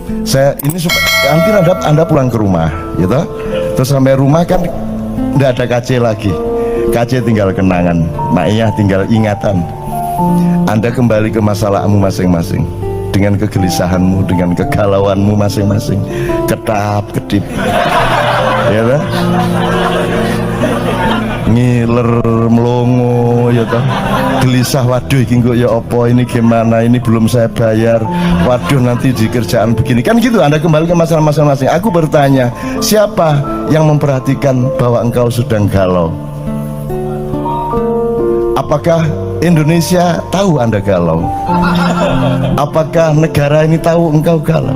ini nanti anda pulang ke rumah gitu, terus sampai rumah kan nggak ada KC lagi, KC tinggal kenangan, Maiyah tinggal ingatan. Anda kembali ke masalahmu masing-masing dengan kegelisahanmu, dengan kegalauanmu masing-masing, ketap-ketip ya kan? Ngiler melongo ya toh, gelisah, waduh iki kok ya apa, ini gimana, ini belum saya bayar, waduh nanti di kerjaan begini kan gitu. Anda kembali ke masalah masing-masing. Aku bertanya, siapa yang memperhatikan bahwa engkau sedang galau? Apakah Indonesia tahu Anda galau? Apakah negara ini tahu engkau galau?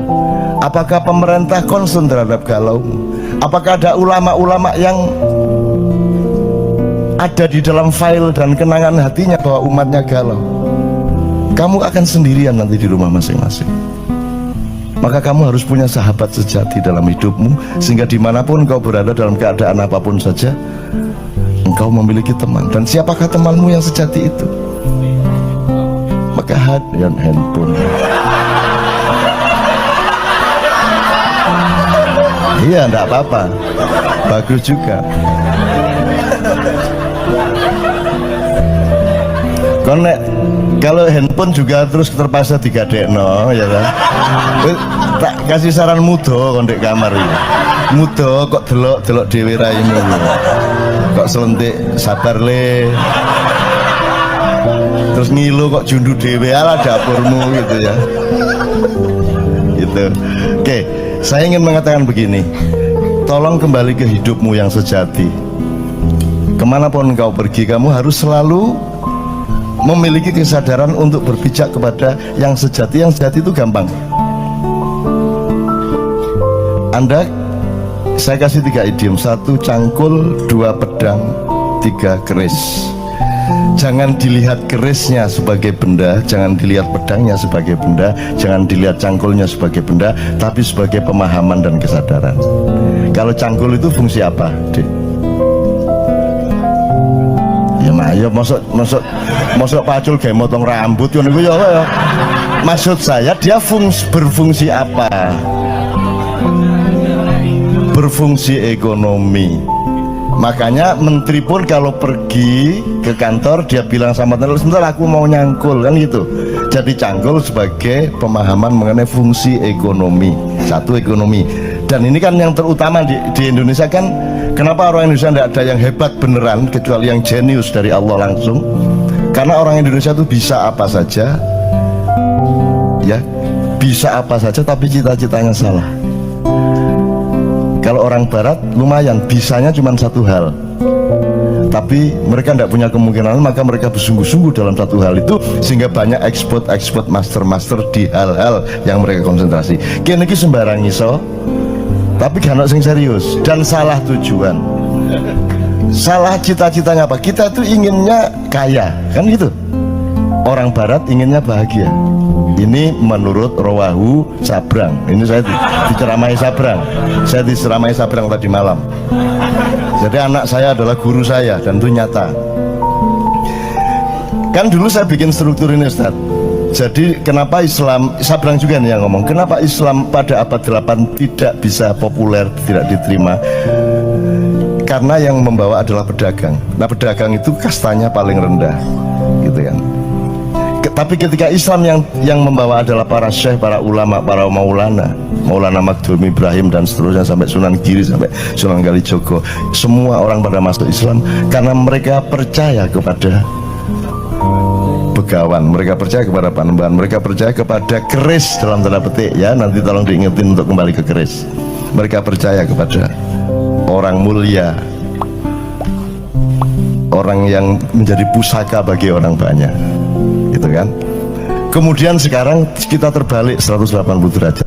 Apakah pemerintah concern terhadap galaumu? Apakah ada ulama-ulama yang ada di dalam file dan kenangan hatinya bahwa umatnya galau? Kamu akan sendirian nanti di rumah masing-masing. Maka kamu harus punya sahabat sejati dalam hidupmu, sehingga dimanapun kau berada dalam keadaan apapun saja, engkau memiliki teman. Dan siapakah temanmu yang sejati itu? Maka hadiah handphone. Iya, enggak apa-apa, bagus juga. Konek kalau handphone juga terus terpaksa digadekno ya kan. Tak kasih saran mudo kondek kamar ini. Mudo kok delok dhewe ra ini. Kok selentik sabar le. Terus ngilu kok jundu dhewe ala dapurmu gitu ya. Gitu. Oke, saya ingin mengatakan begini. Tolong kembali ke hidupmu yang sejati. Kemanapun kau pergi, kamu harus selalu memiliki kesadaran untuk berpijak kepada yang sejati. Yang sejati itu gampang. Saya kasih 3 idiom: 1 cangkul, 2 pedang, 3 keris. Jangan dilihat kerisnya sebagai benda, jangan dilihat pedangnya sebagai benda, jangan dilihat cangkulnya sebagai benda, tapi sebagai pemahaman dan kesadaran. Kalau cangkul itu fungsi apa, Dek? Ya mah, ya masuk pacul kayak motong rambut kan itu ya. Maksud saya dia berfungsi apa? Berfungsi ekonomi. Makanya menteri pun kalau pergi ke kantor dia bilang sama tenaga, sebentar aku mau nyangkul kan gitu. Jadi cangkul sebagai pemahaman mengenai fungsi ekonomi. 1 ekonomi. Dan ini kan yang terutama di Indonesia kan. Kenapa orang Indonesia tidak ada yang hebat beneran kecuali yang jenius dari Allah langsung? Karena orang Indonesia itu bisa apa saja, ya, bisa apa saja, tapi cita-citanya salah. Kalau orang Barat lumayan, bisanya cuma 1 hal, tapi mereka tidak punya kemungkinan, maka mereka bersungguh-sungguh dalam 1 hal itu, sehingga banyak ekspor master di hal-hal yang mereka konsentrasi. Kini sembarang iso, tapi gak sing serius dan salah tujuan, salah cita-citanya apa? Kita tuh inginnya kaya, kan gitu. Orang Barat inginnya bahagia. Ini menurut Rawahu Sabrang. Ini saya diceramai Sabrang. Saya diceramai Sabrang tadi malam. Jadi anak saya adalah guru saya dan itu nyata. Kan dulu saya bikin struktur ini, Ustaz. Jadi kenapa Islam, Sabrang juga nih yang ngomong, kenapa Islam pada abad 8 tidak bisa populer, tidak diterima? Karena yang membawa adalah pedagang. Nah, pedagang itu kastanya paling rendah, gitu kan. Tapi ketika Islam yang membawa adalah para syekh, para ulama, para maulana, Maulana Magdum Ibrahim dan seterusnya sampai Sunan Giri, sampai Sunan Kalijogo, semua orang pada masuk Islam karena mereka percaya kepada begawan, mereka percaya kepada panembahan, mereka percaya kepada keris dalam tanda petik ya, nanti tolong diingetin untuk kembali ke keris. Mereka percaya kepada orang mulia, orang yang menjadi pusaka bagi orang banyak, gitu kan. Kemudian sekarang kita terbalik 180 derajat.